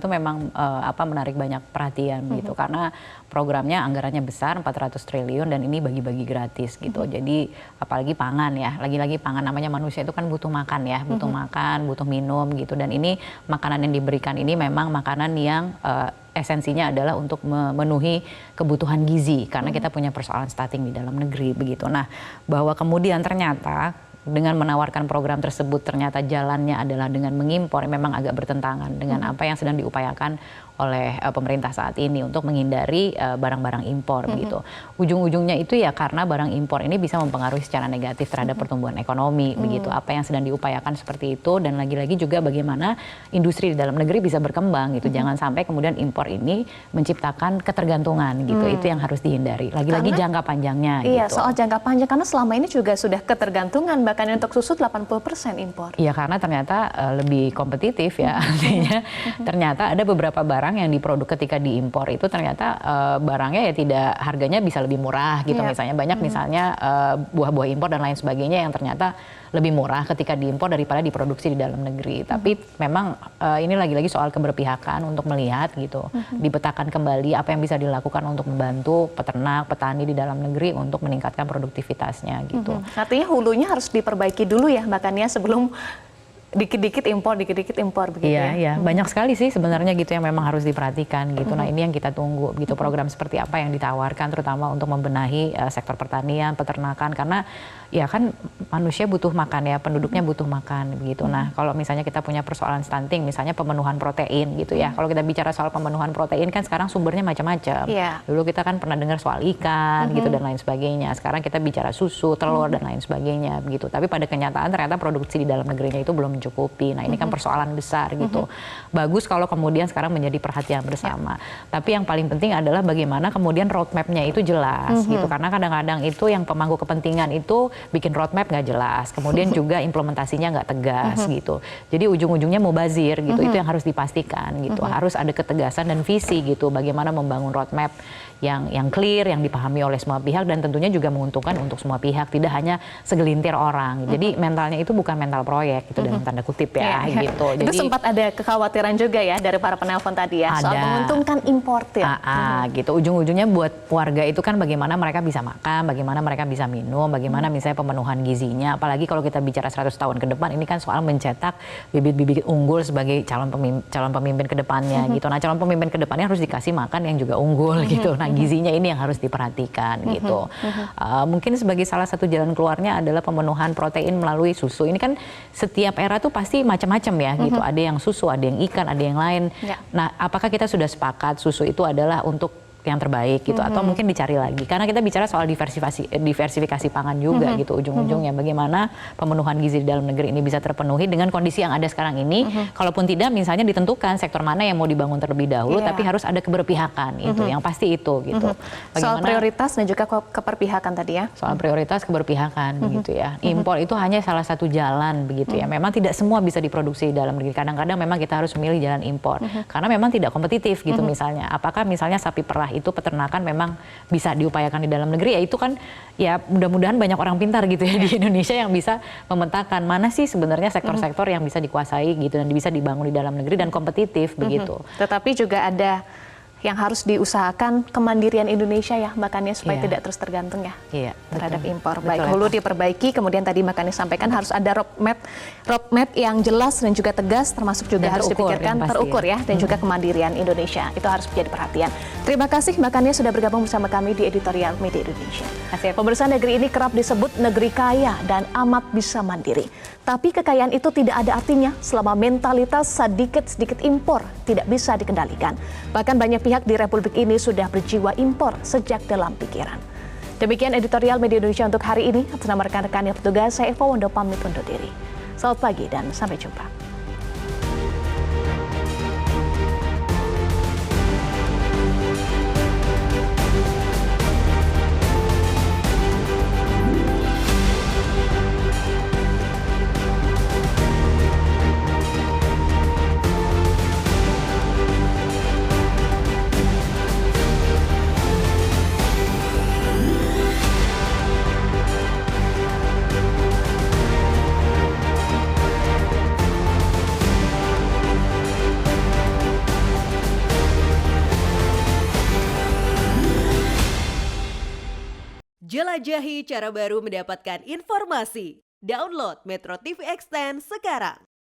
memang menarik banyak perhatian gitu, karena programnya anggarannya besar 400 triliun dan ini bagi-bagi gratis gitu. Jadi apalagi pangan ya, lagi-lagi pangan, namanya manusia itu kan butuh makan ya, butuh makan, butuh minum gitu, dan ini makanan yang diberikan ini memang makanan yang esensinya adalah untuk memenuhi kebutuhan gizi, karena kita punya persoalan stunting di dalam negeri begitu. Nah, bahwa kemudian ternyata dengan menawarkan program tersebut ternyata jalannya adalah dengan mengimpor, memang agak bertentangan dengan apa yang sedang diupayakan pemerintah saat ini untuk menghindari barang-barang impor begitu. Ujung-ujungnya itu ya karena barang impor ini bisa mempengaruhi secara negatif terhadap pertumbuhan ekonomi begitu. Apa yang sedang diupayakan seperti itu, dan lagi-lagi juga bagaimana industri di dalam negeri bisa berkembang gitu. Jangan sampai kemudian impor ini menciptakan ketergantungan gitu. Itu yang harus dihindari. Lagi-lagi jangka panjangnya Iya, gitu. soal jangka panjang karena selama ini juga sudah ketergantungan, bahkan untuk susu 80% impor. Iya, karena ternyata lebih kompetitif ya. Artinya ternyata ada beberapa barang yang diproduk ketika diimpor itu ternyata barangnya ya tidak, harganya bisa lebih murah gitu. Misalnya banyak misalnya buah-buah impor dan lain sebagainya yang ternyata lebih murah ketika diimpor daripada diproduksi di dalam negeri. Tapi memang ini lagi-lagi soal keberpihakan untuk melihat gitu, dipetakan kembali apa yang bisa dilakukan untuk membantu peternak, petani di dalam negeri untuk meningkatkan produktivitasnya gitu. Artinya hulunya harus diperbaiki dulu ya, makanya sebelum dikit-dikit impor begitu ya. Iya, banyak sekali sih sebenarnya gitu yang memang harus diperhatikan gitu. Nah, ini yang kita tunggu gitu, program seperti apa yang ditawarkan terutama untuk membenahi sektor pertanian, peternakan, karena ya kan manusia butuh makan ya, penduduknya butuh makan begitu. Nah, kalau misalnya kita punya persoalan stunting, misalnya pemenuhan protein gitu ya. Kalau kita bicara soal pemenuhan protein kan sekarang sumbernya macam-macam. Dulu kita kan pernah dengar soal ikan gitu dan lain sebagainya. Sekarang kita bicara susu, telur dan lain sebagainya begitu. Tapi pada kenyataan ternyata produksi di dalam negerinya itu belum mencukupi. Nah, ini kan persoalan besar gitu. Bagus kalau kemudian sekarang menjadi perhatian bersama. Tapi yang paling penting adalah bagaimana kemudian roadmap-nya itu jelas gitu. Karena kadang-kadang itu yang pemangku kepentingan itu bikin roadmap nggak jelas. Kemudian juga implementasinya nggak tegas gitu. Jadi ujung-ujungnya mubazir gitu. Itu yang harus dipastikan gitu. Harus ada ketegasan dan visi gitu. Bagaimana membangun roadmap yang clear, yang dipahami oleh semua pihak dan tentunya juga menguntungkan untuk semua pihak, tidak hanya segelintir orang. Jadi mentalnya itu bukan mental proyek gitu dalam tanda kutip ya gitu. Itu Jadi sempat ada kekhawatiran juga ya dari para penelpon tadi ya, soal menguntungkan importir. Gitu. Ujung-ujungnya buat warga itu kan bagaimana mereka bisa makan, bagaimana mereka bisa minum, bagaimana misalnya pemenuhan gizinya. Apalagi kalau kita bicara 100 tahun ke depan, ini kan soal mencetak bibit-bibit unggul sebagai calon pemimpin ke depannya gitu. Nah, calon pemimpin ke depannya harus dikasih makan yang juga unggul gitu. Nah, gizinya ini yang harus diperhatikan gitu. Mungkin sebagai salah satu jalan keluarnya adalah pemenuhan protein melalui susu. Ini kan setiap era tuh pasti macam-macam ya gitu. Ada yang susu, ada yang ikan, ada yang lain. Nah, apakah kita sudah sepakat susu itu adalah untuk yang terbaik gitu, atau mungkin dicari lagi, karena kita bicara soal diversifikasi pangan juga gitu ujung-ujungnya, bagaimana pemenuhan gizi di dalam negeri ini bisa terpenuhi dengan kondisi yang ada sekarang ini. Kalaupun tidak misalnya ditentukan sektor mana yang mau dibangun terlebih dahulu, tapi harus ada keberpihakan itu, yang pasti itu gitu. Soal prioritas dan juga keberpihakan tadi ya. Soal prioritas keberpihakan begitu ya. Impor itu hanya salah satu jalan begitu ya. Memang tidak semua bisa diproduksi di dalam negeri. Kadang-kadang memang kita harus memilih jalan impor karena memang tidak kompetitif gitu misalnya. Apakah misalnya sapi perah itu peternakan memang bisa diupayakan di dalam negeri, ya itu kan ya mudah-mudahan banyak orang pintar gitu ya di Indonesia yang bisa memetakan mana sih sebenarnya sektor-sektor yang bisa dikuasai gitu dan bisa dibangun di dalam negeri dan kompetitif begitu. Tetapi juga ada yang harus diusahakan kemandirian Indonesia ya, makanya supaya tidak terus tergantung ya terhadap impor. Baik, hulu diperbaiki, kemudian tadi makanya sampaikan harus ada roadmap yang jelas dan juga tegas, termasuk juga dan harus dipikirkan terukur ya, dan juga kemandirian Indonesia itu harus menjadi perhatian. Terima kasih makanya sudah bergabung bersama kami di Editorial Media Indonesia. Pemirsa, negeri ini kerap disebut negeri kaya dan amat bisa mandiri. Tapi kekayaan itu tidak ada artinya selama mentalitas sedikit-sedikit impor tidak bisa dikendalikan. Bahkan banyak pihak di Republik ini sudah berjiwa impor sejak dalam pikiran. Demikian Editorial Media Indonesia untuk hari ini. Atas nama rekan-rekan yang bertugas, saya Eva Wondo pamit undur diri. Selamat pagi dan sampai jumpa. Jelajahi cara baru mendapatkan informasi. Download Metro TV Extend sekarang.